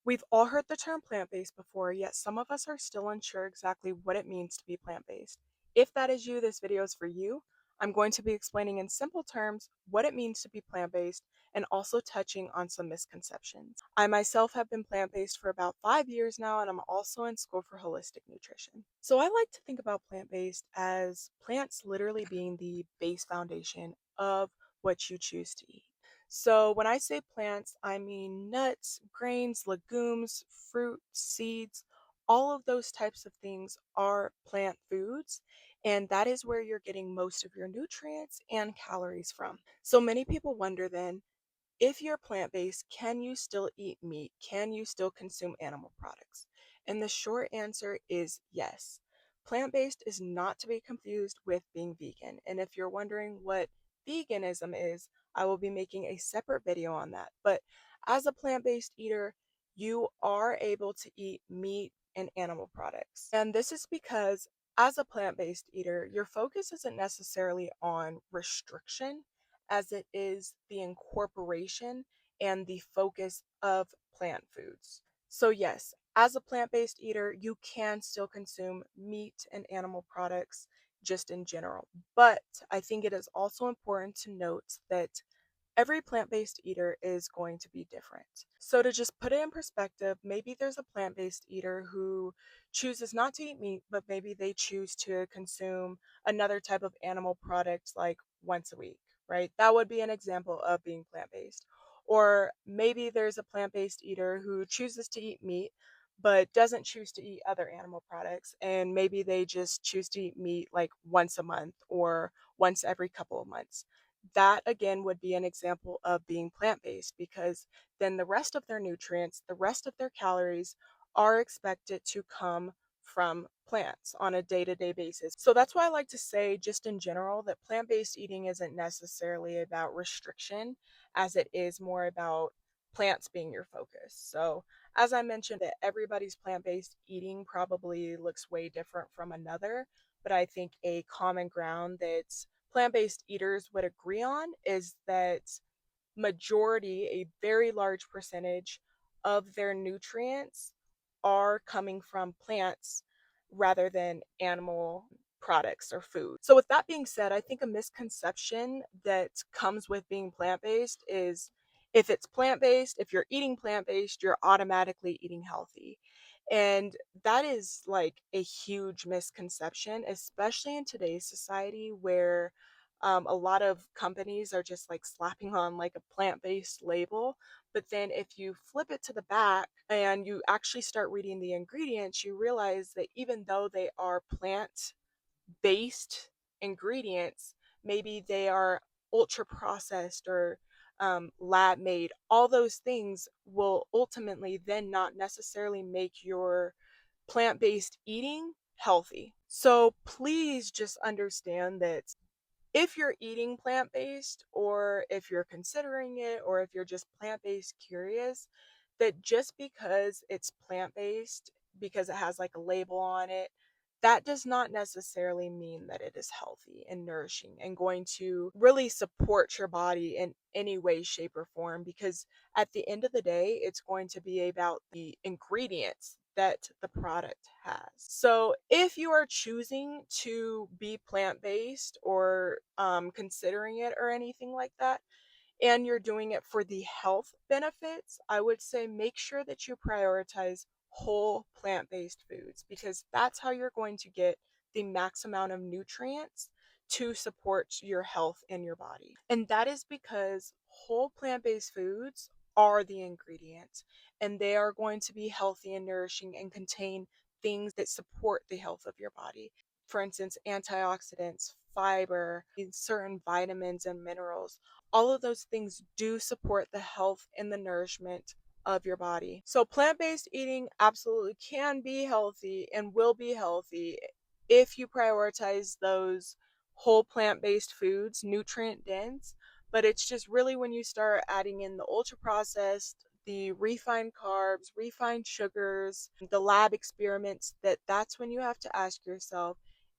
We've all heard the term plant based before, yet some of us are still unsure exactly what it means to be plant based. If that is you, this video is for you. I'm going to be explaining in simple terms what it means to be plant based and also touching on some misconceptions. I myself have been plant based for about 5 years now, and I'm also in school for holistic nutrition. So I like to think about plant based as plants literally being the base foundation of what you choose to eat. So when I say plants, I mean nuts, grains, legumes, fruit, seeds, all of those types of things are plant foods, and that is where you're getting most of your nutrients and calories from. So many people wonder then, if you're plant based, can you still eat meat? Can you still consume animal products? And the short answer is yes. Plant based is not to be confused with being vegan. And if you're wondering what veganism is, I will be making a separate video on that. But as a plant based eater, you are able to eat meat and animal products. And this is because as a plant based eater, your focus isn't necessarily on restriction as it is the incorporation and the focus of plant foods. So, yes, as a plant based eater, you can still consume meat and animal products just in general. But I think it is also important to note that every plant based eater is going to be different. So, to just put it in perspective, maybe there's a plant based eater who chooses not to eat meat, but maybe they choose to consume another type of animal product like once a week, right? That would be an example of being plant based. Or maybe there's a plant based eater who chooses to eat meat, but doesn't choose to eat other animal products. And maybe they just choose to eat meat like once a month or once every couple of months. That again would be an example of being plant based because then the rest of their nutrients, the rest of their calories are expected to come from plants on a day to day basis. So that's why I like to say, just in general, that plant based eating isn't necessarily about restriction as it is more about plants being your focus. So, as I mentioned, that everybody's plant based eating probably looks way different from another, but I think a common ground that's plant-based eaters would agree on is that majority, a very large percentage of their nutrients are coming from plants rather than animal products or food. So, with that being said, I think a misconception that comes with being plant based is if it's plant based, if you're eating plant based, you're automatically eating healthy. And that is like a huge misconception, especially in today's society where a lot of companies are just like slapping on like a plant-based label, but then if you flip it to the back and you actually start reading the ingredients, you realize that even though they are plant-based ingredients, maybe they are ultra processed or lab made. All those things will ultimately then not necessarily make your plant-based eating healthy. So please just understand that if you're eating plant based, or if you're considering it, or if you're just plant based curious, that just because it's plant based, because it has like a label on it, that does not necessarily mean that it is healthy and nourishing and going to really support your body in any way, shape, or form. Because at the end of the day, it's going to be about the ingredients that the product has. So, if you are choosing to be plant based or considering it or anything like that, and you're doing it for the health benefits, I would say make sure that you prioritize whole plant based foods because that's how you're going to get the max amount of nutrients to support your health in your body. And that is because whole plant based foods are the ingredients and they are going to be healthy and nourishing and contain things that support the health of your body. For instance, antioxidants, fiber, certain vitamins and minerals, all of those things do support the health and the nourishment of your body. So, plant based eating absolutely can be healthy and will be healthy if you prioritize those whole plant based foods, nutrient dense. But it's just really when you start adding in the ultra processed, the refined carbs, refined sugars, the lab experiments, that's when you have to ask yourself,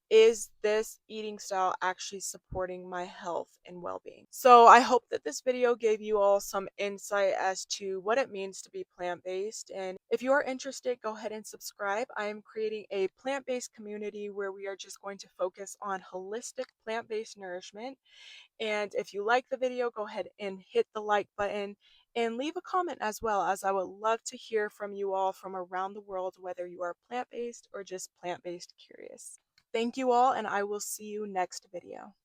is this eating style actually supporting my health and well-being? So I hope that this video gave you all some insight as to what it means to be plant-based. And if you are interested, go ahead and subscribe. I am creating a plant-based community where we are just going to focus on holistic plant-based nourishment. And if you like the video, go ahead and hit the like button and leave a comment as well, as I would love to hear from you all from around the world, whether you are plant-based or just plant-based curious. Thank you all, and I will see you next video.